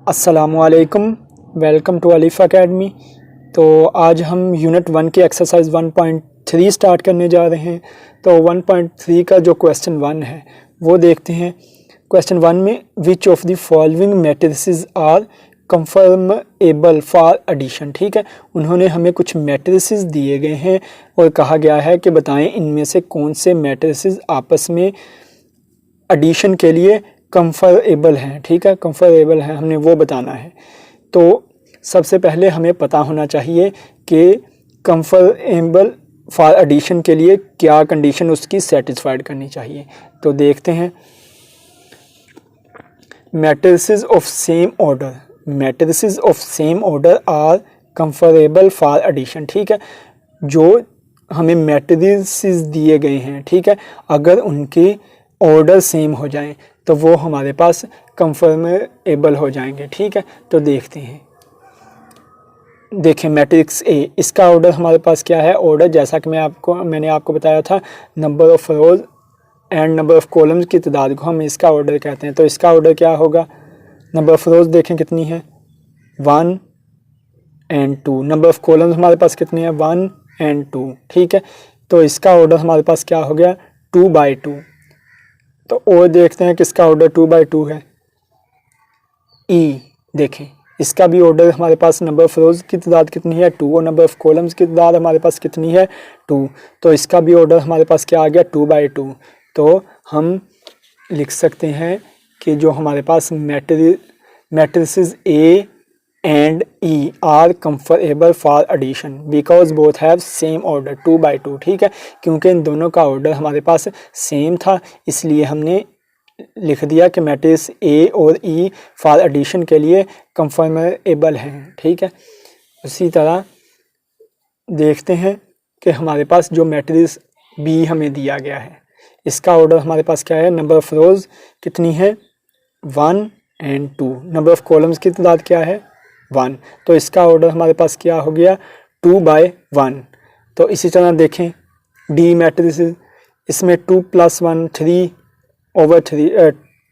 अस्सलामुअलैकुम, welcome to Alif academy. तो आज हम यूनिट 1 की एक्सरसाइज 1.3 स्टार्ट करने जा रहे हैं। तो 1.3 का जो क्वेश्चन 1 है वो देखते हैं। क्वेश्चन 1 में which of the following matrices are conformable for addition. ठीक है, उन्होंने हमें कुछ मैट्रिसेस दिए गए हैं और कहा गया है कि बताएं इनमें से कौन से मैट्रिसेस आपस में एडिशन के लिए कंफर्टेबल हैं। ठीक है, कंफर्टेबल है, हमने वो बताना है। तो सबसे पहले हमें पता होना चाहिए कि कंफर्टेबल फॉर एडिशन के लिए क्या कंडीशन उसकी सेटिस्फाइड करनी चाहिए। तो देखते हैं, matrices of same order, matrices of same order are comfortable for addition. ठीक है, जो हमें मैट्रिसेस दिए गए हैं, ठीक है, अगर उनके ऑर्डर सेम हो जाएं तो वो हमारे पास कंफर्मेबल हो जाएंगे। ठीक है, तो देखते हैं। देखें मैट्रिक्स ए, इसका ऑर्डर हमारे पास क्या है? ऑर्डर जैसा कि मैंने आपको बताया था, number of rose and number of columns की तादाद को हम इसका ऑर्डर कहते हैं। तो इसका ऑर्डर क्या होगा? नंबर ऑफ रोज देखें कितनी है, 1 एंड 2। नंबर ऑफ कॉलम्स हमारे पास कितनी है, 1 एंड 2। ठीक है, तो इसका ऑर्डर हमारे पास क्या हो गया, 2/2। तो और देखते हैं किसका ऑर्डर 2/2 है, ई। देखें इसका भी ऑर्डर हमारे पास, नंबर ऑफ रोज की तादाद कितनी है, 2, और नंबर ऑफ कॉलम्स की तादाद हमारे पास कितनी है, 2। तो इसका भी ऑर्डर हमारे पास क्या आ गया, 2/2। तो हम लिख सकते हैं कि जो हमारे पास matrices A and E are comfortable for addition because both have same order 2/2। ठीक है, क्योंकि इन दोनों का ऑर्डर हमारे पास सेम था, इसलिए हमने लिख दिया कि मैट्रिक्स ए और ई फॉर एडिशन के लिए कंफर्मेबल हैं। ठीक है, उसी तरह देखते हैं कि हमारे पास जो मैट्रिक्स बी हमें दिया गया है, इसका ऑर्डर हमारे पास क्या है, नंबर ऑफ रोज कितनी है, 1 एंड 2। नंबर ऑफ कॉलम्स की तादाद क्या है, 1। तो इसका ऑर्डर हमारे पास क्या हो गया, 2/1। तो इसी तरह देखें डी मैट्रिक्स, इसमें 2 + 1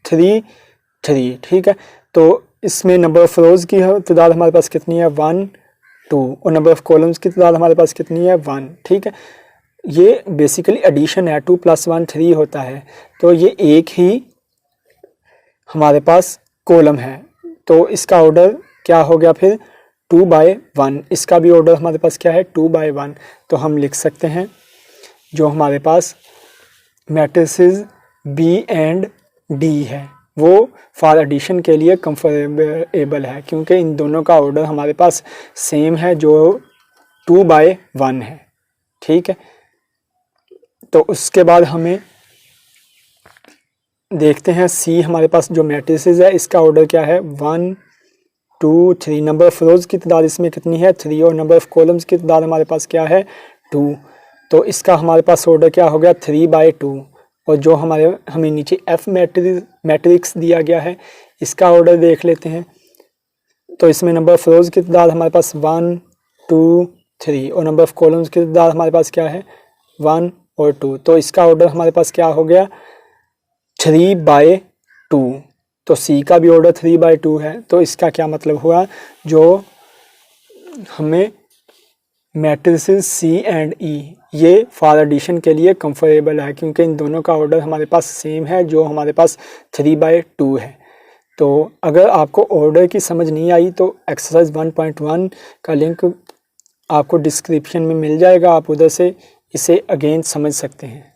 3/3। ठीक है, तो इसमें नंबर ऑफ रोज की तादाद हमारे पास कितनी है, 1, 2, और नंबर ऑफ कॉलम्स की तादाद हमारे पास कितनी है, 1। ठीक है, ये बेसिकली एडिशन है, 2 + 1 3 होता है। तो ये एक ही हमारे पास कॉलम है, तो इसका ऑर्डर क्या हो गया फिर, 2/1। इसका भी ऑर्डर हमारे पास क्या है, 2/1। तो हम लिख सकते हैं जो हमारे पास मैट्रिसेस बी एंड डी है वो फॉर एडिशन के लिए कंफर्टेबल है, क्योंकि इन दोनों का ऑर्डर हमारे पास सेम है जो 2/1 है। ठीक है, तो उसके बाद हमें देखते हैं सी, हमारे पास जो मैट्रिसेस है इसका ऑर्डर क्या है, 1 2 3। नंबर ऑफ रोज की तादाद इसमें कितनी है, 3, और नंबर ऑफ कॉलम्स की तादाद हमारे पास क्या है, 2। तो इसका हमारे पास ऑर्डर क्या हो गया, 3/2। और जो हमें नीचे एफ मैट्रिक्स दिया गया है, इसका ऑर्डर देख लेते हैं। तो इसमें नंबर ऑफ रोज की तादाद हमारे पास 1 2 3, और नंबर ऑफ कॉलम्स की तादाद हमारे पास क्या है, 1 और 2। तो इसका ऑर्डर हमारे पास क्या हो गया, 3/2। तो सी का भी ऑर्डर 3/2 है। तो इसका क्या मतलब हुआ, जो हमें मैट्रिसेस सी एंड ई ये फॉर एडिशन के लिए कंफर्टेबल है, क्योंकि इन दोनों का ऑर्डर हमारे पास सेम है जो हमारे पास 3/2 है। तो अगर आपको ऑर्डर की समझ नहीं आई तो एक्सरसाइज 1.1 का लिंक आपको डिस्क्रिप्शन में मिल जाएगा, आप उधर से इसे अगेन समझ सकते हैं।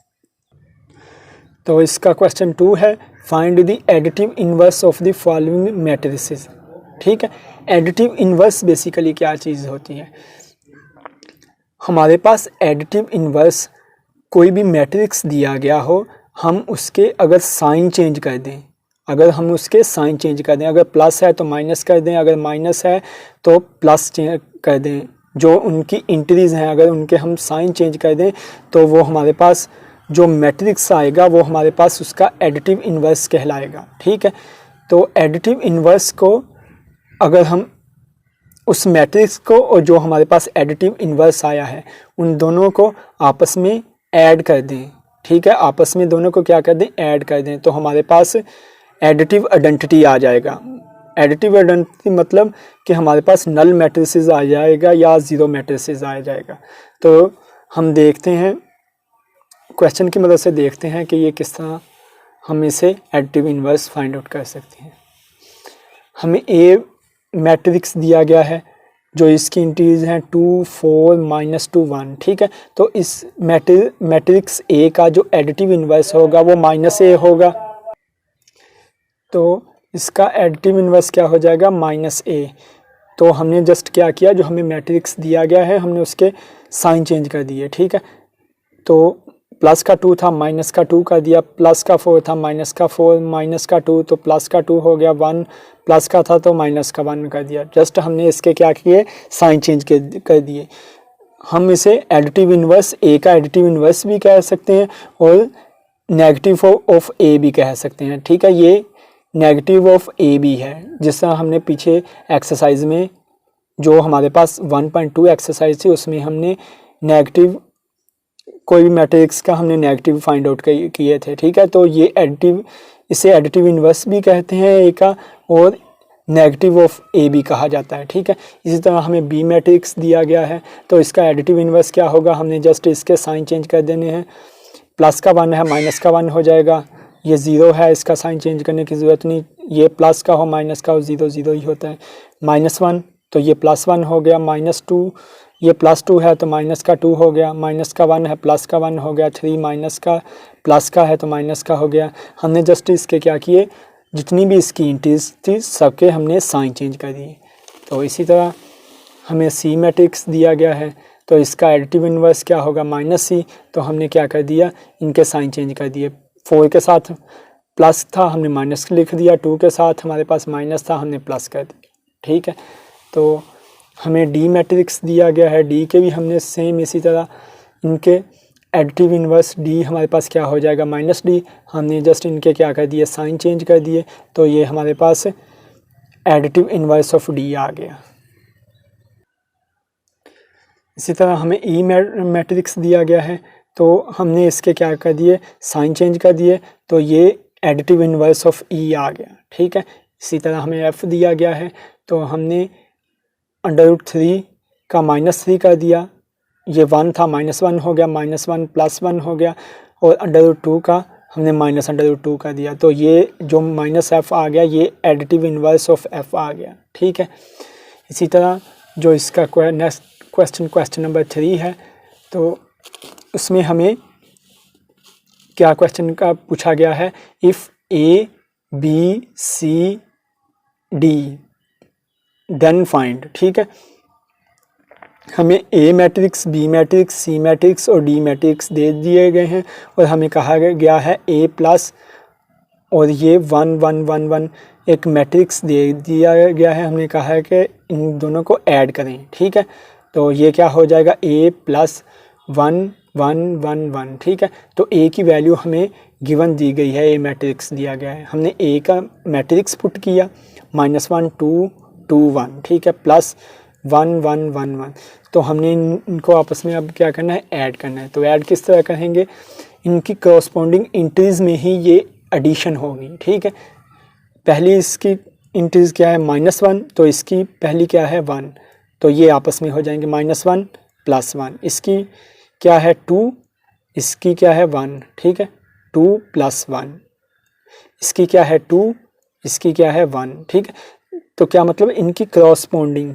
तो इसका क्वेश्चन 2 है, find the additive inverse of the following matrices. ठीक है, एडिटिव इनवर्स बेसिकली क्या चीज़ होती है, हमारे पास एडिटिव इनवर्स कोई भी मैट्रिक्स दिया गया हो, हम उसके अगर साइन चेंज कर दें, अगर प्लस है तो माइनस कर दें, अगर माइनस है तो प्लस कर दें, जो उनकी इंट्रीज हैं अगर उनके हम साइन चेंज कर दें, तो वो हमारे पास जो मैट्रिक्स आएगा वो हमारे पास उसका एडिटिव इन्वर्स कहलाएगा। ठीक है, तो एडिटिव इन्वर्स को अगर हम उस मैट्रिक्स को और जो हमारे पास एडिटिव इन्वर्स आया है उन दोनों को आपस में ऐड कर दें। ठीक है, आपस में दोनों को क्या कर दें, ऐड कर दें, तो हमारे पास एडिटिव आइडेंटिटी आ जाएगा। एडिटिव आइडेंटिटी मतलब कि हमारे पास नल मैट्रिसेस आ जाएगा या ज़ीरो मैट्रिसेस आ जाएगा। तो हम देखते हैं, क्वेश्चन की मदद से देखते हैं कि ये किस तरह हम इसे एडिटिव इन्वर्स फाइंड आउट कर सकते हैं। हमें ए मैट्रिक्स दिया गया है जो इसकी इंटीज हैं 2, 4, -2, 1, ठीक है। तो इस मैट्रिक्स ए का जो एडिटिव इन्वर्स होगा वो -a होगा। तो इसका एडिटिव इन्वर्स क्या हो जाएगा, -a। तो हमने जस्ट क्या किया, जो हमें मैट्रिक्स दिया गया है हमने उसके साइन चेंज कर दिए, ठीक है। तो प्लस का 2 था, माइनस का 2 कर दिया, प्लस का 4 था, माइनस का 4, माइनस का 2 तो प्लस का 2 हो गया, 1 प्लस का था तो माइनस का 1 कर दिया। जस्ट हमने इसके क्या किए, साइन चेंज कर दिए। हम इसे एडिटिव इन्वर्स ए का एडिटिव इन्वर्स भी कह सकते हैं और नेगेटिव ऑफ ए भी कह सकते हैं, ठीक है। ये नेगेटिव ऑफ ए भी है, जिस तरह हमने पीछे एक्सरसाइज में जो हमारे पास 1.2 एक्सरसाइज थी उसमें हमने नेगेटिव कोई भी मैट्रिक्स का हमने नेगेटिव फाइंड आउट किए थे, ठीक है। तो ये एडिटिव, इसे एडिटिव इन्वर्स भी कहते हैं ए का और नेगेटिव ऑफ ए भी कहा जाता है, ठीक है। इसी तरह हमें बी मैट्रिक्स दिया गया है तो इसका एडिटिव इन्वर्स क्या होगा, हमने जस्ट इसके साइन चेंज कर देने हैं। प्लस का 1 है, माइनस का 1 हो जाएगा। ये 0 है, इसका साइन चेंज करने की ज़रूरत नहीं। ये प्लस का हो माइनस का हो, 0 0 ही होता है। -1 तो ये +1 हो गया। -2 ये +2 है तो माइनस का 2 हो गया। माइनस का 1 है, प्लस का 1 हो गया। 3 माइनस का प्लस का है तो माइनस का हो गया। हमने जस्ट इसके क्या किए, जितनी भी इसकी इंटीज थी सबके हमने साइन चेंज कर दिए। तो इसी तरह हमें सी मैट्रिक्स दिया गया है तो इसका एडिटिव इन्वर्स क्या होगा, -c। तो हमने क्या कर दिया, इनके साइन चेंज कर दिए। 4 के साथ प्लस था हमने माइनस लिख दिया, 2 के साथ हमारे पास माइनस था हमने प्लस कर दिया, ठीक है। तो हमें डी मैट्रिक्स दिया गया है, डी के भी हमने सेम इसी तरह इनके एडिटिव इन्वर्स डी हमारे पास क्या हो जाएगा, -d। हमने जस्ट इनके क्या कर दिए, साइन चेंज कर दिए। तो ये हमारे पास एडिटिव इन्वर्स ऑफ डी आ गया। इसी तरह हमें ई मैट्रिक्स दिया गया है तो हमने इसके क्या कर दिए, साइन चेंज कर दिए। तो ये एडिटिव इन्वर्स ऑफ ई आ गया, ठीक है। इसी तरह हमें एफ दिया गया है तो हमने √3 का -3 कर दिया। ये 1 था, -1 हो गया, -1 +1 हो गया। और √2 का हमने -√2 कर दिया। तो ये जो -f आ गया ये एडिटिव इन्वर्स ऑफ f आ गया, ठीक है। इसी तरह जो इसका नेक्स्ट क्वेश्चन नंबर 3 है तो उसमें हमें क्या क्वेश्चन का पूछा गया है, if A B C D then find, ठीक है। हमें A matrix, B matrix, C matrix और डी मैट्रिक्स दे दिए गए हैं और हमें कहा गया है ए प्लस और ये 1 1 1 1 एक मैट्रिक्स दे दिया गया है। हमने कहा है कि इन दोनों को ऐड करें, ठीक है। तो ये क्या हो जाएगा, ए प्लस 1 1 1 1, ठीक है। तो ए की वैल्यू हमें गिवन दी गई है, ए मैट्रिक्स दिया गया है। हमने ए का मैट्रिक्स पुट किया, -1 2 2 1, ठीक है, प्लस 1 1 1 1। तो हमने इनको आपस में अब क्या करना है, ऐड करना है। तो ऐड किस तरह करेंगे, इनकी कॉरस्पॉन्डिंग इंटीज में ही ये एडिशन होगी, ठीक है। पहली इसकी इंटीज क्या है, -1, तो इसकी पहली क्या है 1, तो ये आपस में हो जाएंगे -1 + 1। इसकी क्या है 2, इसकी क्या है 1, ठीक है, 2 + 1। इसकी क्या है 2, इसकी क्या है 1, ठीक है। तो क्या मतलब, इनकी कॉरस्पॉन्डिंग,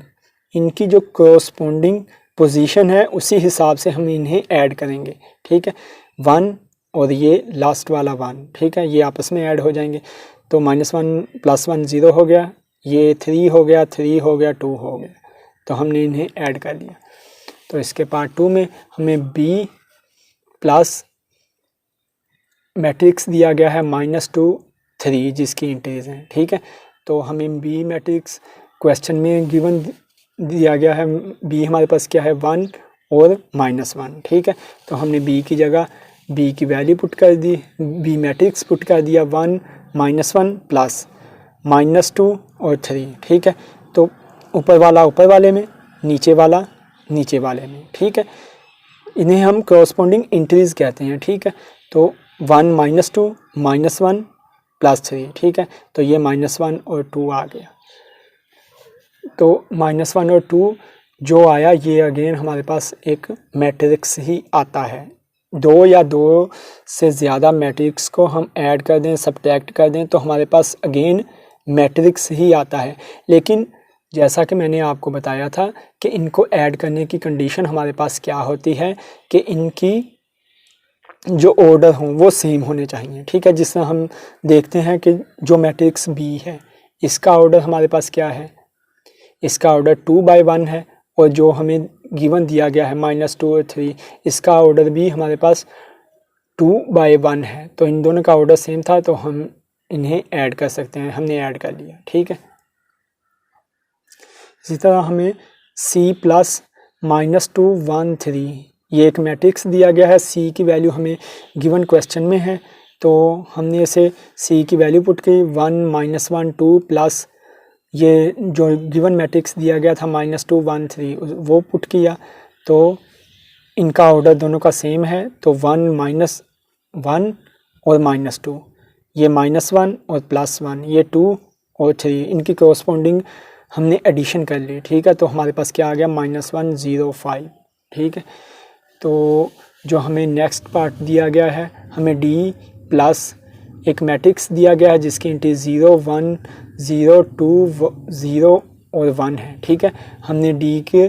इनकी जो कॉरस्पॉन्डिंग पोजीशन है उसी हिसाब से हम इन्हें ऐड करेंगे, ठीक है। 1 और ये लास्ट वाला 1, ठीक है, ये आपस में ऐड हो जाएंगे। तो -1 + 1 0 हो गया, ये 3 हो गया, 3 हो गया, 2 हो गया। तो हमने इन्हें ऐड कर दिया। तो इसके पार्ट 2 में हमें B प्लस मैट्रिक्स दिया गया है -2 3 जिसकी इंटीज हैं, ठीक है। तो हमें बी मैट्रिक्स क्वेश्चन में गिवन दिया गया है, बी हमारे पास क्या है 1 और -1, ठीक है। तो हमने बी की जगह बी की वैल्यू पुट कर दी, बी मैट्रिक्स पुट कर दिया 1 -1 प्लस -2 और 3, ठीक है। तो ऊपर वाला ऊपर वाले में, नीचे वाला नीचे वाले में, ठीक है। इन्हें हम कॉरस्पॉन्डिंग इंटीज कहते हैं, ठीक है। तो 1 -2 -1 + 3, ठीक है। तो ये -1 और 2 आ गया। तो -1 और 2 जो आया ये अगेन हमारे पास एक मैट्रिक्स ही आता है। दो या दो से ज़्यादा मैट्रिक्स को हम ऐड कर दें, सब्ट्रैक्ट कर दें तो हमारे पास अगेन मैट्रिक्स ही आता है। लेकिन जैसा कि मैंने आपको बताया था कि इनको ऐड करने की कंडीशन हमारे पास क्या होती है कि इनकी जो ऑर्डर हों वो सेम होने चाहिए। ठीक है, जिसमें हम देखते हैं कि जो मैट्रिक्स बी है इसका ऑर्डर हमारे पास क्या है, इसका ऑर्डर 2/1 है, और जो हमें गिवन दिया गया है -2 और 3 इसका ऑर्डर भी हमारे पास 2/1 है। तो इन दोनों का ऑर्डर सेम था तो हम इन्हें ऐड कर सकते हैं, हमने ऐड कर लिया। ठीक है, इसी तरह हमें C प्लस -2 1 3 ये एक मैट्रिक्स दिया गया है। C की वैल्यू हमें गिवन क्वेश्चन में है तो हमने इसे C की वैल्यू पुट की 1 -1 2 प्लस ये जो गिवन मैट्रिक्स दिया गया था -2 1 3 वो पुट किया। तो इनका ऑर्डर दोनों का सेम है तो 1 -1 और -2 ये -1 और +1 ये 2 और 3 इनकी कॉरस्पॉन्डिंग हमने एडिशन कर ली। ठीक है, तो हमारे पास क्या आ गया -1 0 5। ठीक है, तो जो हमें नेक्स्ट पार्ट दिया गया है हमें D प्लस एक मैट्रिक्स दिया गया है जिसकी इंटी 0 1 0 2 0 और 1 है। ठीक है, हमने D के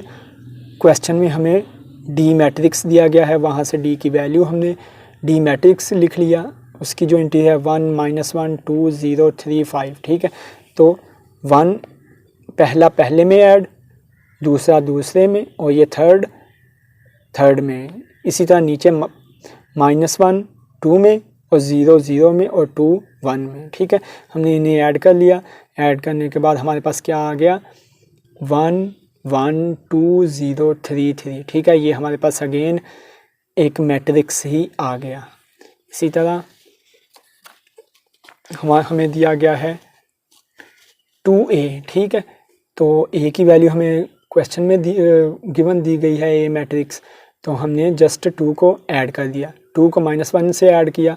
क्वेश्चन में हमें D मैट्रिक्स दिया गया है, वहाँ से D की वैल्यू हमने D मैट्रिक्स लिख लिया, उसकी जो इंटी है 1 -1 2 0 3 5। ठीक है, तो 1 पहला पहले में ऐड, दूसरा दूसरे में और ये थर्ड में। इसी तरह नीचे -1 2 में और 0 0 में और 2 1 में। ठीक है, हमने इन्हें ऐड कर लिया। ऐड करने के बाद हमारे पास क्या आ गया 1 1 2 0 3 3। ठीक है, ये हमारे पास अगेन एक मैट्रिक्स ही आ गया। इसी तरह हमें दिया गया है 2a। ठीक है, तो a की वैल्यू हमें क्वेश्चन में गिवन दी गई है a मैट्रिक्स, तो हमने जस्ट 2 को ऐड कर दिया। 2 को -1 से ऐड किया,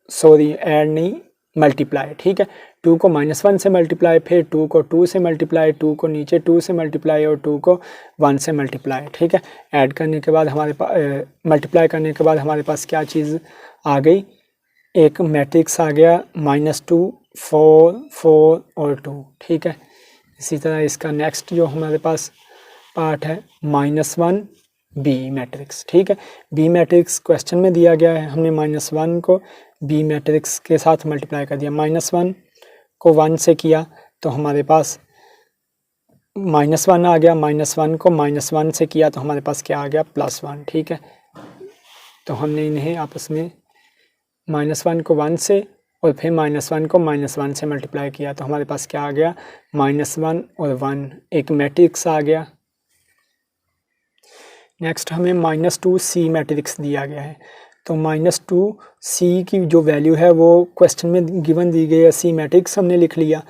सॉरी ऐड नहीं मल्टीप्लाई। ठीक है, 2 को -1 से मल्टीप्लाई, फिर 2 को 2 से मल्टीप्लाई, 2 को नीचे 2 से मल्टीप्लाई और 2 को 1 से मल्टीप्लाई। ठीक है, ऐड करने के बाद हमारे पास मल्टीप्लाई करने के बाद हमारे पास क्या चीज़ आ गई, एक मैट्रिक्स आ गया -2 4 4 और 2। ठीक है, इसी तरह इसका नेक्स्ट जो हमारे पास पार्ट है -1 B मैट्रिक्स। ठीक है, B मैट्रिक्स क्वेश्चन में दिया गया है, हमने -1 को B मैट्रिक्स के साथ मल्टीप्लाई कर दिया। -1 को 1 से किया तो हमारे पास -1 आ गया, -1 को -1 से किया तो हमारे पास क्या आ गया +1। ठीक है, तो हमने इन्हें आपस में -1 को 1 से और फिर -1 को -1 से मल्टीप्लाई किया तो हमारे पास क्या आ गया -1 और 1, एक मैट्रिक्स आ गया। नेक्स्ट हमें -2C मैट्रिक्स दिया गया है, तो -2C की जो वैल्यू है वो क्वेश्चन में गिवन दी गई है। C मैट्रिक्स हमने लिख लिया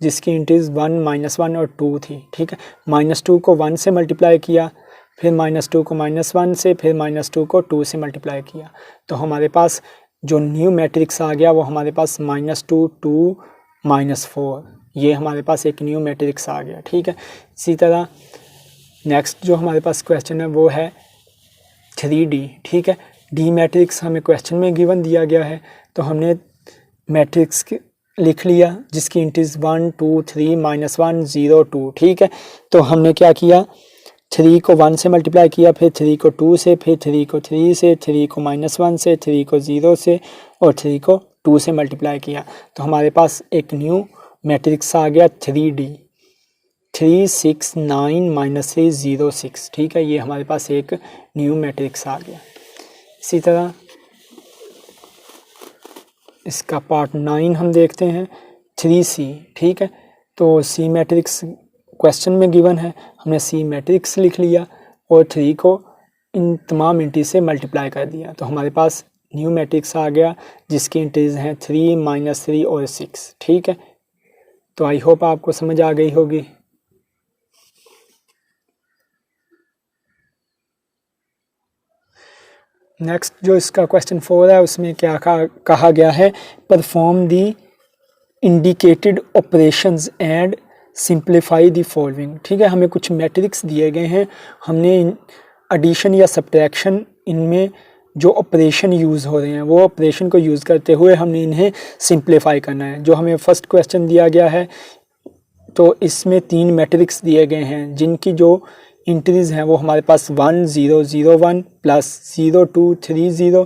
जिसकी इंटीज 1 -1 और 2 थी। ठीक है, -2 को 1 से मल्टीप्लाई किया, फिर -2 को -1 से, फिर -2 को 2 से मल्टीप्लाई किया तो हमारे पास जो न्यू मैट्रिक्स आ गया वो हमारे पास -2 2 -4, ये हमारे पास एक न्यू मैट्रिक्स आ गया। ठीक है, इसी तरह नेक्स्ट जो हमारे पास क्वेश्चन है वो है 3D। ठीक है, D मैट्रिक्स हमें क्वेश्चन में गिवन दिया गया है तो हमने मैट्रिक्स लिख लिया जिसकी इंटीज 1 2 3 -1 0 2। ठीक है, तो हमने क्या किया 3 को 1 से मल्टीप्लाई किया, फिर 3 को 2 से, फिर 3 को 3 से, 3 को -1 से, 3 को 0 से और 3 को 2 से मल्टीप्लाई किया तो हमारे पास एक न्यू मैट्रिक्स आ गया 3D 3 6 9 -3 0 6। ठीक है, ये हमारे पास एक न्यू मैट्रिक्स आ गया। इसी तरह इसका पार्ट 9 हम देखते हैं 3C। ठीक है, तो C मैट्रिक्स क्वेश्चन में गिवन है, हमने C मैट्रिक्स लिख लिया और 3 को इन तमाम इंटी से मल्टीप्लाई कर दिया तो हमारे पास न्यू मैट्रिक्स आ गया जिसकी इंटीज हैं 3 -3 और 6। ठीक है, तो आई होप आपको समझ आ गई होगी। नेक्स्ट जो इसका क्वेश्चन 4 है उसमें क्या कहा गया है, perform the indicated operations and simplify the following. ठीक है, हमें कुछ मैट्रिक्स दिए गए हैं, हमने एडिशन या सब्ट्रैक्शन, इनमें जो ऑपरेशन यूज़ हो रहे हैं वो ऑपरेशन को यूज़ करते हुए हमने इन्हें सिंप्लीफाई करना है। जो हमें फर्स्ट क्वेश्चन दिया गया है, तो इसमें 3 मैट्रिक्स दिए गए हैं जिनकी जो इंट्रीज हैं वो हमारे पास 1 0 0 1 प्लस 0 2 3 0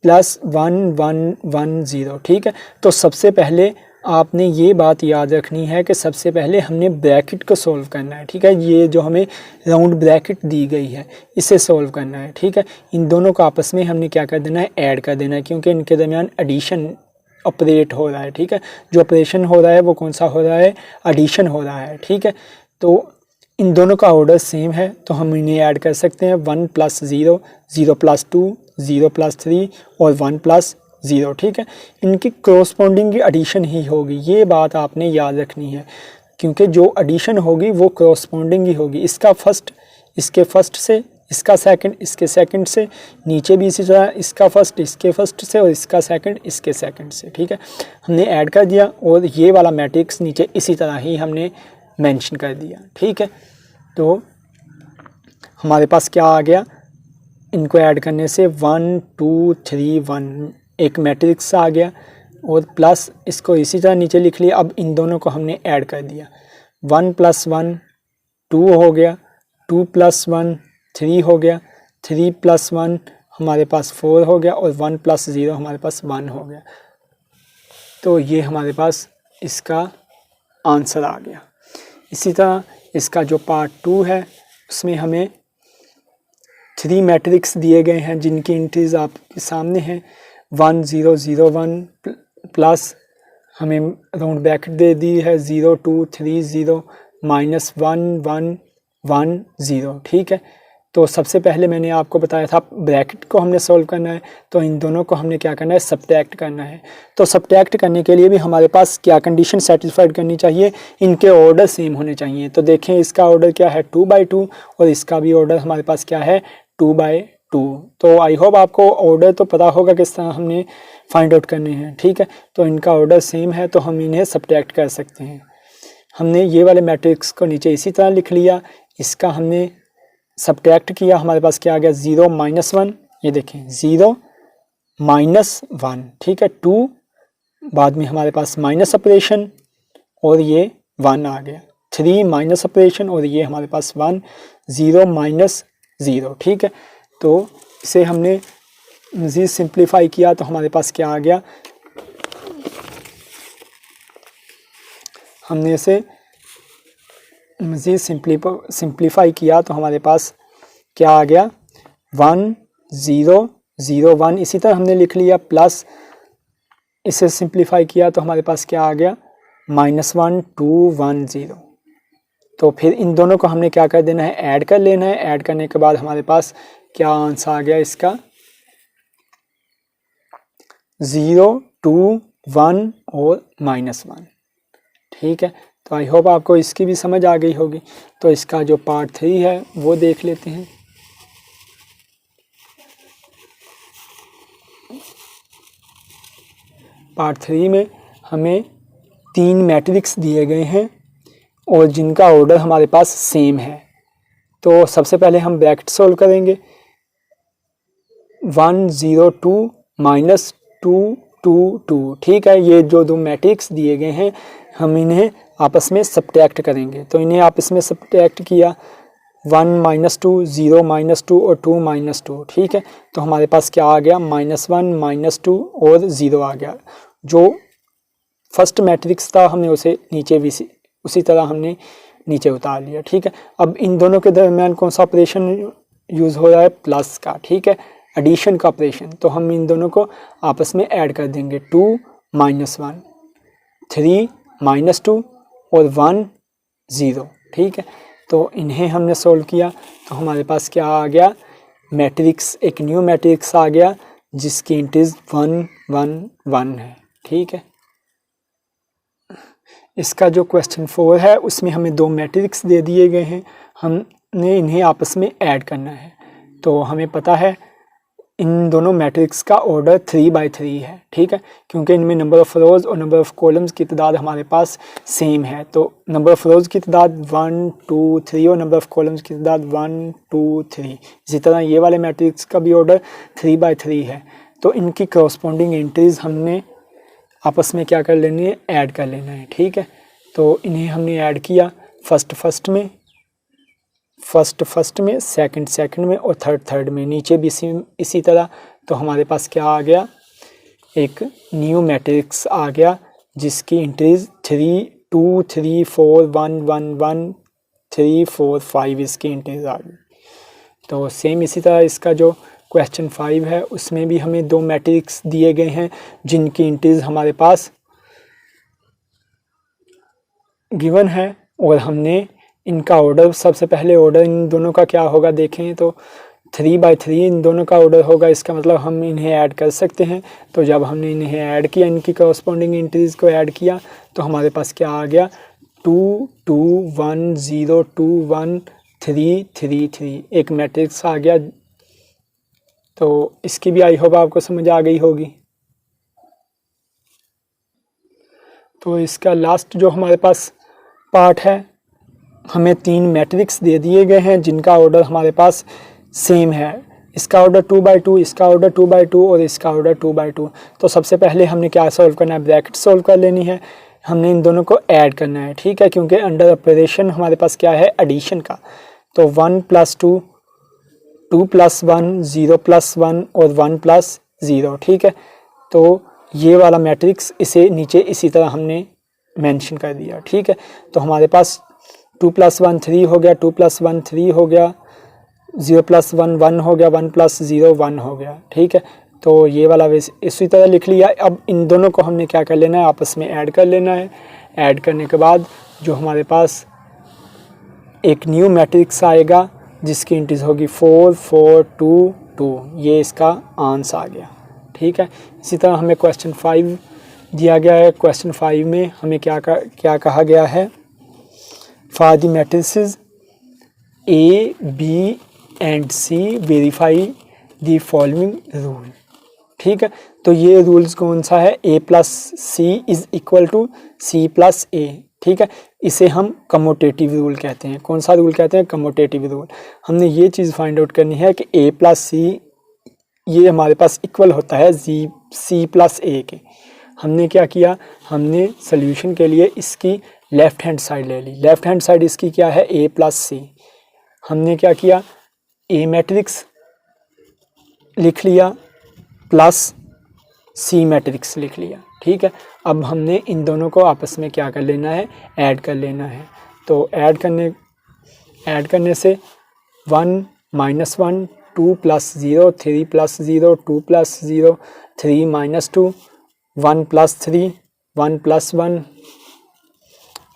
प्लस 1 1 1 0। ठीक है, तो सबसे पहले आपने ये बात याद रखनी है कि सबसे पहले हमने ब्रैकेट को सॉल्व करना है। ठीक है, ये जो हमें राउंड ब्रैकेट दी गई है इसे सॉल्व करना है। ठीक है, इन दोनों को आपस में हमने क्या कर देना है, ऐड कर देना है, क्योंकि इनके दरमियान एडिशन ऑपरेट हो रहा है। ठीक है, जो ऑपरेशन हो रहा है वो कौन सा हो रहा है, एडिशन हो रहा है। ठीक है, तो इन दोनों का ऑर्डर सेम है तो हम इन्हें ऐड कर सकते हैं। 1 + 0 0 + 2 0 + 3 और 1 + 0। ठीक है, इनकी क्रॉसपोंडिंग एडिशन ही होगी, ये बात आपने याद रखनी है, क्योंकि जो एडिशन होगी वो क्रॉसपोंडिंग ही होगी। इसका फर्स्ट इसके फर्स्ट से, इसका सेकंड इसके सेकंड से, नीचे भी इसी तरह इसका फर्स्ट इसके फर्स्ट से और इसका सेकंड इसके सेकंड से। ठीक है, हमने ऐड कर दिया और ये वाला मैट्रिक्स नीचे इसी तरह ही हमने मेंशन कर दिया। ठीक है, तो हमारे पास क्या आ गया, इनको ऐड करने से 1 2 3 1 एक मैट्रिक्स आ गया और प्लस इसको इसी तरह नीचे लिख लिया। अब इन दोनों को हमने ऐड कर दिया, 1 + 1 2 हो गया, 2 + 1 3 हो गया, 3 + 1 हमारे पास 4 हो गया और 1 + 0 हमारे पास 1 हो गया। तो ये हमारे पास इसका आंसर आ गया। इसी तरह इसका जो पार्ट 2 है उसमें हमें 3 मैट्रिक्स दिए गए हैं जिनकी एंट्रीज आपके सामने हैं। 1 0 0 1 प्लस हमें राउंड ब्रैकेट दे दी है 0 2 3 0 -1 1 1 0। ठीक है, तो सबसे पहले मैंने आपको बताया था ब्रैकेट को हमने सॉल्व करना है, तो इन दोनों को हमने क्या करना है, सब्ट्रैक्ट करना है। तो सब्ट्रैक्ट करने के लिए भी हमारे पास क्या कंडीशन सेटिस्फाइड करनी चाहिए, इनके ऑर्डर सेम होने चाहिए। तो देखें इसका ऑर्डर क्या है 2/2 और इसका भी ऑर्डर हमारे पास क्या है 2/2। तो आई होप आपको ऑर्डर तो पता होगा किस तरह हमने फाइंड आउट करने हैं। ठीक है, तो इनका ऑर्डर सेम है तो हम इन्हें सब्ट्रैक्ट कर सकते हैं। हमने ये वाले मैट्रिक्स को नीचे इसी तरह लिख लिया, इसका हमने सब्ट्रैक्ट किया, हमारे पास क्या आ गया 0 -1। ये देखें 0 -1। ठीक है, 2 बाद में हमारे पास माइनस ऑपरेशन और ये 1 आ गया, 3 माइनस ऑपरेशन और ये हमारे पास 1 0 -0। ठीक है, तो इसे हमने मज़ीद सिंप्लीफाई किया तो हमारे पास क्या आ गया, हमने इसे मज़ीद सिंप्लीफाई किया तो हमारे पास क्या आ गया 1 0 0 1। इसी तरह हमने लिख लिया, प्लस इसे सिंप्लीफाई किया तो हमारे पास क्या आ गया -1 2 1 0। तो फिर इन दोनों को हमने क्या कर देना है, ऐड कर लेना है। ऐड करने के बाद हमारे पास क्या आंसर आ गया इसका 0 2 1 और -1। ठीक है, तो आई होप आपको इसकी भी समझ आ गई होगी। तो इसका जो पार्ट 3 है वो देख लेते हैं। पार्ट 3 में हमें 3 मैट्रिक्स दिए गए हैं और जिनका ऑर्डर हमारे पास सेम है। तो सबसे पहले हम ब्रैकेट सॉल्व करेंगे, 1 0 2 -2 2 2। ठीक है, ये जो 2 मैट्रिक्स दिए गए हैं हम इन्हें आपस में सब्ट्रैक्ट करेंगे। तो इन्हें आपस में सब्ट्रैक्ट किया, 1 -2 0 -2 और 2 -2। ठीक है, तो हमारे पास क्या आ गया -1 -2 और 0 आ गया। जो फर्स्ट मैट्रिक्स था हमने उसे नीचे भी उसी तरह हमने नीचे उतार लिया। ठीक है, अब इन दोनों के दरमियान कौन सा ऑपरेशन यूज़ हो रहा है, प्लस का। ठीक है, एडिशन का ऑपरेशन। तो हम इन दोनों को आपस में ऐड कर देंगे, 2 -1 3 -2 और 1 0। ठीक है, तो इन्हें हमने सॉल्व किया तो हमारे पास क्या आ गया, मैट्रिक्स, एक न्यू मैट्रिक्स आ गया जिसकी इंट्रीज 1 1 1 है। ठीक है, इसका जो क्वेश्चन 4 है उसमें हमें 2 मैट्रिक्स दे दिए गए हैं, हमने इन्हें आपस में ऐड करना है। तो हमें पता है इन दोनों मैट्रिक्स का ऑर्डर 3/3 है, ठीक है, क्योंकि इनमें नंबर ऑफ़ रोज़ और नंबर ऑफ़ कॉलम्स की तादाद हमारे पास सेम है। तो नंबर ऑफ़ रोज़ की तादाद 1 2 3 और नंबर ऑफ़ कॉलम्स की तादाद 1 2 3। इसी तरह ये वाले मैट्रिक्स का भी ऑर्डर 3/3 है। तो इनकी करस्पॉन्डिंग एंट्रीज हमने आपस में क्या कर लेनी है, ऐड कर लेना है, ठीक है। तो इन्हें हमने ऐड किया, फर्स्ट में, सेकंड में और थर्ड में, नीचे भी इसी तरह। तो हमारे पास क्या आ गया, एक न्यू मैट्रिक्स आ गया जिसकी एंट्रीज 3 2 3 4 1 1 1 3 4 5 इसकी एंट्रीज आ गई। तो सेम इसी तरह इसका जो क्वेश्चन 5 है उसमें भी हमें 2 मैट्रिक्स दिए गए हैं जिनकी एंट्रीज हमारे पास गिवन है और हमने इनका ऑर्डर, सबसे पहले ऑर्डर इन दोनों का क्या होगा देखें तो 3/3 इन दोनों का ऑर्डर होगा। इसका मतलब हम इन्हें ऐड कर सकते हैं। तो जब हमने इन्हें ऐड किया, इनकी करस्पॉन्डिंग एंट्रीज को ऐड किया, तो हमारे पास क्या आ गया, 2 2 1 0 2 1 3 3 3 एक मैट्रिक्स आ गया। तो इसकी भी आई होप आपको समझ आ गई होगी। तो इसका लास्ट जो हमारे पास पार्ट है, हमें 3 मैट्रिक्स दे दिए गए हैं जिनका ऑर्डर हमारे पास सेम है। इसका ऑर्डर 2/2, इसका ऑर्डर 2/2 और इसका ऑर्डर 2/2। तो सबसे पहले हमने क्या सॉल्व करना है, ब्रैकेट सॉल्व कर लेनी है। हमने इन दोनों को ऐड करना है, ठीक है, क्योंकि अंडर ऑपरेशन हमारे पास क्या है, एडिशन का। तो 1 + 2 2 + 1 0 + 1 और 1 + 0, ठीक है। तो ये वाला मैट्रिक्स इसे नीचे इसी तरह हमने मेंशन कर दिया, ठीक है। तो हमारे पास 2 + 1 3 हो गया, 2 + 1 3 हो गया, 0 + 1 1 हो गया, 1 + 0 1 हो गया, ठीक है। तो ये वाला वैसे इसी तरह लिख लिया। अब इन दोनों को हमने क्या कर लेना है, आपस में ऐड कर लेना है। ऐड करने के बाद जो हमारे पास एक न्यू मैट्रिक्स आएगा जिसकी एंट्रीज होगी 4 4 2 2। ये इसका आंसर आ गया, ठीक है। इसी तरह हमें क्वेश्चन 5 दिया गया है। क्वेश्चन 5 में हमें क्या कहा गया है, for the matrices A B and C verify the following rule, ठीक है। तो ये रूल्स कौन सा है, A + C = C + A, ठीक है। इसे हम कम्यूटेटिव रूल कहते हैं। कौन सा रूल कहते हैं, कम्यूटेटिव रूल। हमने ये चीज़ फाइंड आउट करनी है कि A + C ये हमारे पास इक्वल होता है C + A के। हमने क्या किया, हमने सोल्यूशन के लिए इसकी लेफ्ट हैंड साइड ले ली। लेफ्ट हैंड साइड इसकी क्या है, A + C। हमने क्या किया, A मैट्रिक्स लिख लिया प्लस C मैट्रिक्स लिख लिया, ठीक है। अब हमने इन दोनों को आपस में क्या कर लेना है, ऐड कर लेना है। तो ऐड करने से 1 - 1 2 + 0 3 + 0 2 + 0 3 - 2 1 + 3 1 + 1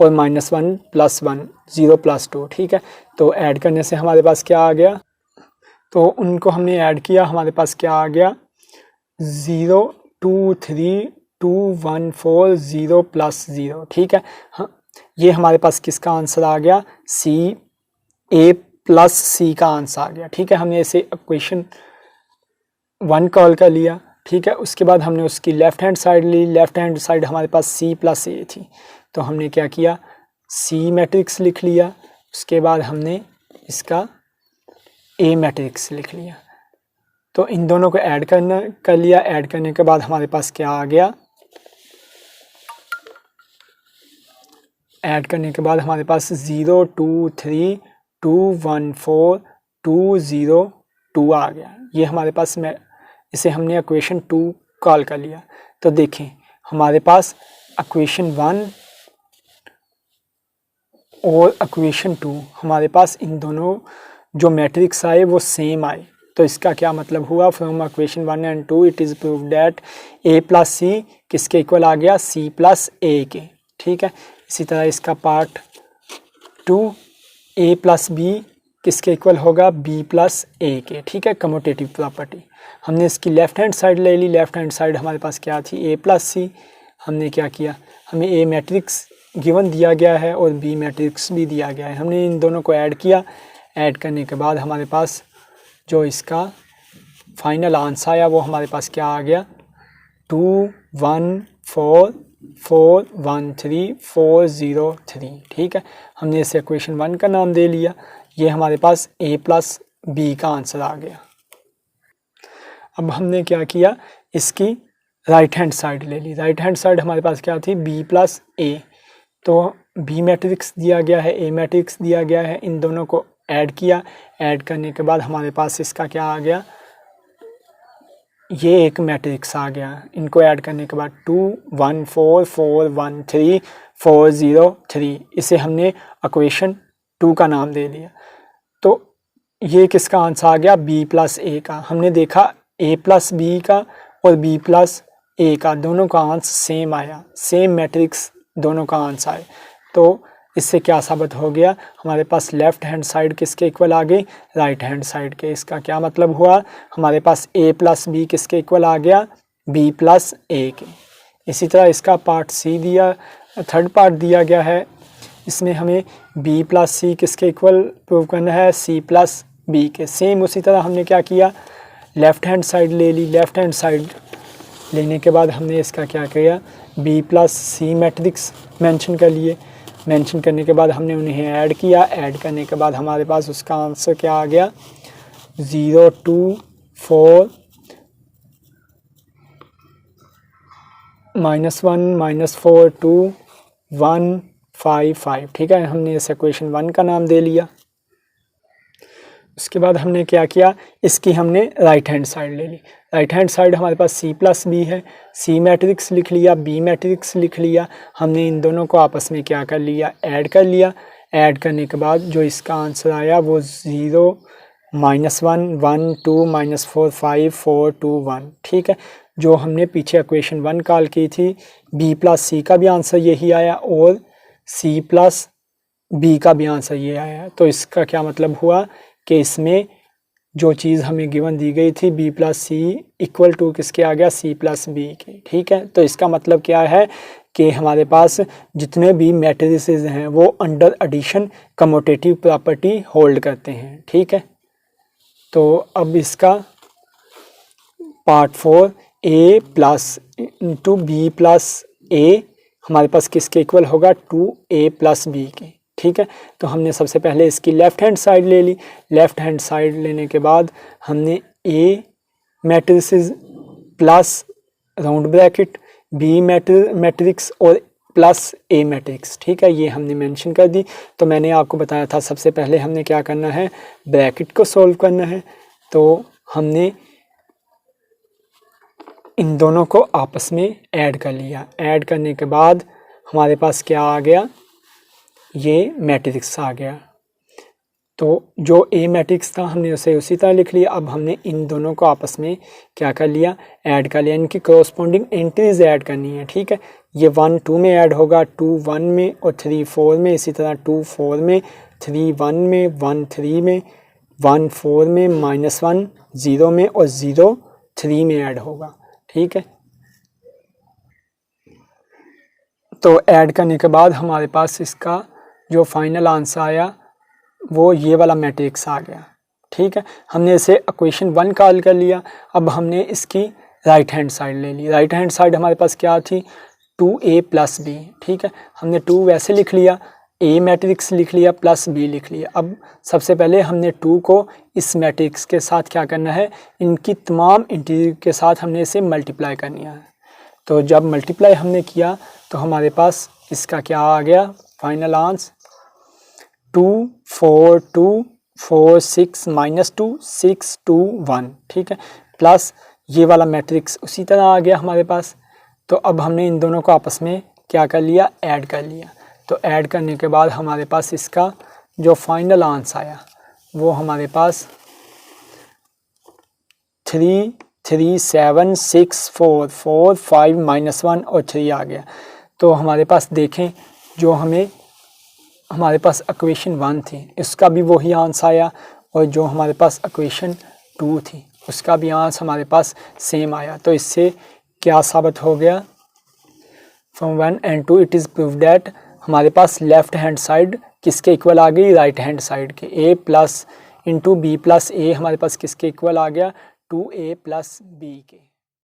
और -1 + 1 0 + 2, ठीक है। तो ऐड करने से हमारे पास क्या आ गया, तो उनको हमने ऐड किया, हमारे पास क्या आ गया, 0 2 3 2 1 4 0 + 0, ठीक है। हाँ, ये हमारे पास किसका आंसर आ गया, A + C का आंसर आ गया, ठीक है। हमने इसे इक्वेशन 1 कॉल कर लिया, ठीक है। उसके बाद हमने उसकी लेफ्ट हैंड साइड ली। लेफ्ट हैंड साइड हमारे पास C + A थी, तो हमने क्या किया, C मैट्रिक्स लिख लिया। उसके बाद हमने इसका A मैट्रिक्स लिख लिया। तो इन दोनों को ऐड कर लिया। ऐड करने के बाद हमारे पास क्या आ गया, ऐड करने के बाद हमारे पास 0 2 3 2 1 4 2 0 2 आ गया। ये हमारे पास इसे हमने इक्वेशन 2 कॉल कर लिया। तो देखें हमारे पास इक्वेशन 1 और इक्वेशन 2 हमारे पास इन दोनों जो मैट्रिक्स आए वो सेम आए। तो इसका क्या मतलब हुआ, from equation 1 and 2 it is prove that A + C किसके इक्वल आ गया, C + A के, ठीक है। इसी तरह इसका पार्ट 2 A + B किसके इक्वल होगा, B + A के, ठीक है, कम्यूटेटिव प्रॉपर्टी। हमने इसकी लेफ्ट हैंड साइड ले ली। लेफ्ट हैंड साइड हमारे पास क्या थी, A + C। हमने क्या किया, हमें A मैट्रिक्स गिवन दिया गया है और B मैट्रिक्स भी दिया गया है। हमने इन दोनों को ऐड किया। ऐड करने के बाद हमारे पास जो इसका फाइनल आंसर आया वो हमारे पास क्या आ गया 2 1 4 4 1 3 4 0 3। ठीक है, हमने इसे इक्वेशन 1 का नाम दे लिया। ये हमारे पास a प्लस बी का आंसर आ गया। अब हमने क्या किया, इसकी राइट हैंड साइड ले ली। राइट हैंड साइड हमारे पास क्या थी b प्लस ए, तो b मैट्रिक्स दिया गया है, a मैट्रिक्स दिया गया है, इन दोनों को ऐड किया। ऐड करने के बाद हमारे पास इसका क्या आ गया, ये एक मैट्रिक्स आ गया। इनको ऐड करने के बाद 2 1 4 4 1 3 4 0 3, इसे हमने इक्वेशन 2 का नाम दे दिया। तो ये किसका आंसर आ गया, b प्लस ए का। हमने देखा a प्लस बी का और b प्लस ए का दोनों का आंसर सेम आया, सेम मैट्रिक्स दोनों का आंसर आए। तो इससे क्या साबित हो गया, हमारे पास लेफ्ट हैंड साइड किसके इक्वल आ गई, राइट हैंड साइड के। इसका क्या मतलब हुआ, हमारे पास a प्लस बी किसके इक्वल आ गया, b प्लस ए के। इसी तरह इसका पार्ट सी दिया, थर्ड पार्ट दिया गया है, इसमें हमें b प्लस सी किसके इक्वल प्रूव करना है, c प्लस बी के। सेम उसी तरह हमने क्या किया, लेफ्ट हैंड साइड ले ली। लेफ्ट हैंड साइड लेने के बाद हमने इसका क्या किया, b plus C matrix mention कर लिए। मेंशन करने के बाद हमने उन्हें ऐड किया। ऐड करने के बाद हमारे पास उसका आंसर क्या आ गया, 0 2 4 -1 -4 2 1 5 5। ठीक है, हमने इस इक्वेशन 1 का नाम दे लिया। उसके बाद हमने क्या किया, इसकी हमने राइट हैंड साइड ले ली। राइट हैंड साइड हमारे पास c प्लस बी है, c मैट्रिक्स लिख लिया, b मैट्रिक्स लिख लिया। हमने इन दोनों को आपस में क्या कर लिया, ऐड कर लिया। ऐड करने के बाद जो इसका आंसर आया वो 0 -1 1 2 -4 5 4 2 1। ठीक है, जो हमने पीछे इक्वेशन 1 कॉल की थी, b प्लस सी का भी आंसर यही आया और c प्लस बी का भी आंसर ये आया। तो इसका क्या मतलब हुआ कि इसमें जो चीज़ हमें गिवन दी गई थी b plus C equal to किसके आ गया, c प्लस बी के। ठीक है, तो इसका मतलब क्या है कि हमारे पास जितने भी मैट्रिसेस हैं वो under addition commutative property hold करते हैं। ठीक है, तो अब इसका part 4 a plus into B plus A हमारे पास किसके इक्वल होगा, 2a प्लस बी के। ठीक है, तो हमने सबसे पहले इसकी लेफ़्ट हैंड साइड ले ली। लेफ़्ट हैंड साइड लेने के बाद हमने a matrices plus round bracket b matrix और प्लस a मैट्रिक्स। ठीक है, ये हमने मेंशन कर दी। तो मैंने आपको बताया था सबसे पहले हमने क्या करना है, ब्रैकेट को सॉल्व करना है। तो हमने इन दोनों को आपस में ऐड कर लिया। ऐड करने के बाद हमारे पास क्या आ गया, ये मैट्रिक्स आ गया। तो जो a मैट्रिक्स था हमने उसे उसी तरह लिख लिया। अब हमने इन दोनों को आपस में क्या कर लिया, ऐड कर लिया। इनकी कॉरस्पॉन्डिंग एंट्रीज ऐड करनी है। ठीक है, ये 1 2 में ऐड होगा, 2 1 में और 3 4 में। इसी तरह 2 4 में, 3 1 में, 1 3 में, 1 4 में, -1 0 में और 0 3 में ऐड होगा। ठीक है, तो ऐड करने के बाद हमारे पास इसका जो फाइनल आंसर आया वो ये वाला मैट्रिक्स आ गया। ठीक है, हमने इसे इक्वेशन 1 कॉल कर लिया। अब हमने इसकी राइट हैंड साइड ले ली। राइट हैंड साइड हमारे पास क्या थी, 2a प्लस बी। ठीक है, हमने 2 वैसे लिख लिया, a मैट्रिक्स लिख लिया, प्लस b लिख लिया। अब सबसे पहले हमने 2 को इस मैट्रिक्स के साथ क्या करना है, इनकी तमाम इंटीजर के साथ हमने इसे मल्टीप्लाई करनी है। तो जब मल्टीप्लाई हमने किया तो हमारे पास इसका क्या आ गया, फाइनल आंसर 2 4 2 4 6 -2 6 2 1। ठीक है, प्लस ये वाला मैट्रिक्स उसी तरह आ गया हमारे पास। तो अब हमने इन दोनों को आपस में क्या कर लिया, ऐड कर लिया। तो ऐड करने के बाद हमारे पास इसका जो फाइनल आंसर आया वो हमारे पास 3 3 7 6 4 4 5 -1 और 3 आ गया। तो हमारे पास देखें, जो हमारे पास इक्वेशन 1 थी इसका भी वही आंसर आया, और जो हमारे पास इक्वेशन 2 थी उसका भी आंसर हमारे पास सेम आया। तो इससे क्या साबित हो गया, from 1 and 2 it is prove that हमारे पास लेफ्ट हैंड साइड किसके इक्वल आ गई, राइट हैंड साइड के। a plus into B plus A हमारे पास किसके इक्वल आ गया, 2a + b के।